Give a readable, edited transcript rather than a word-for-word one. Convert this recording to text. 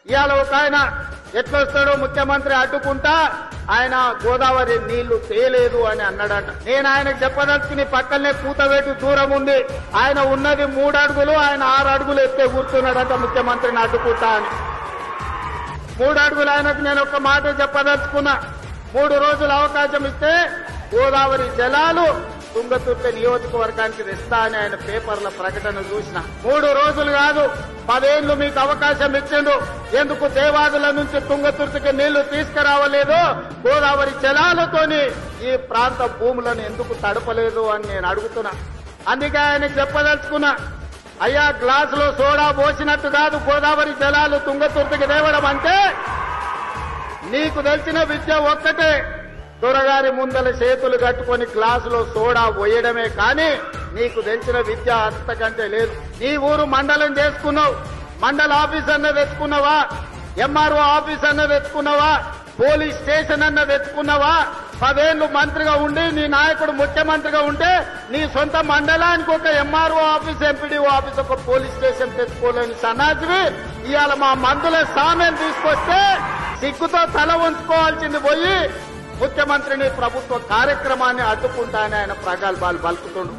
ఇవాళ ఒక ఆయన ఎట్లొస్తాడో ముఖ్యమంత్రి అడ్డుకుంటా ఆయన గోదావరి నీళ్లు తేలేదు అని అన్నాడట. నేను ఆయనకు చెప్పదలుచుకుని పక్కనే కూతవేటు దూరం ఉంది, ఆయన ఉన్నది 3 అడుగులు, ఆయన 6 అడుగులు ఎత్తే కూర్చున్నాడట ముఖ్యమంత్రిని అడ్డుకుంటా అని. 3 అడుగులు ఆయనకు నేను ఒక మాట చెప్పదలుచుకున్నా, 3 రోజులు అవకాశం ఇస్తే గోదావరి జలాలు తుంగతుర్తి నియోజకవర్గానికి తెస్తా అని ఆయన పేపర్ల ప్రకటన చూసిన. 3 రోజులు కాదు 10 ఏళ్లు మీకు అవకాశం ఇచ్చిండు. ఎందుకు దేవాదుల నుంచి తుంగతుర్తికి నీళ్లు తీసుకురావలేదు, గోదావరి జలాలతోని ఈ ప్రాంత భూములను ఎందుకు తడపలేదు అని నేను అడుగుతున్నా. అందుకే ఆయన చెప్పదలుచుకున్నా, అయ్యా గ్లాసులో సోడా పోసినట్టు కాదు గోదావరి జలాలు తుంగతుర్తికి తేవడం అంటే. నీకు తెలిసిన విద్య ఒక్కటే, దొరగారి ముందల చేతులు కట్టుకొని గ్లాసులో సోడా పోయడమే కానీ నీకు తెలిసిన విద్య అంతకంటే లేదు. నీ ఊరు మండలం చేసుకున్నావు, మండల ఆఫీస్ అన్న తెచ్చుకున్నావా, ఎంఆర్ఓ ఆఫీస్ అన్న తెచ్చుకున్నావా, పోలీస్ స్టేషన్ అన్న తెచ్చుకున్నావా? 10 ఏళ్లు మంత్రిగా ఉండి నీ నాయకుడు ముఖ్యమంత్రిగా ఉంటే నీ సొంత మండలానికి ఒక ఎంఆర్ఓ ఆఫీస్, ఎంపీడీఓ ఆఫీస్, ఒక పోలీస్ స్టేషన్ తెచ్చుకోలేని సన్నాజివి ఇవాళ మా మందుల సామెను తీసుకొస్తే సిగ్గుతో తల ఉంచుకోవాల్సింది పోయి ముఖ్యమంత్రిని ప్రభుత్వ కార్యక్రమాన్ని అడ్డుకుంటానని ఆయన ప్రగల్భాలు పలుకుతుండు.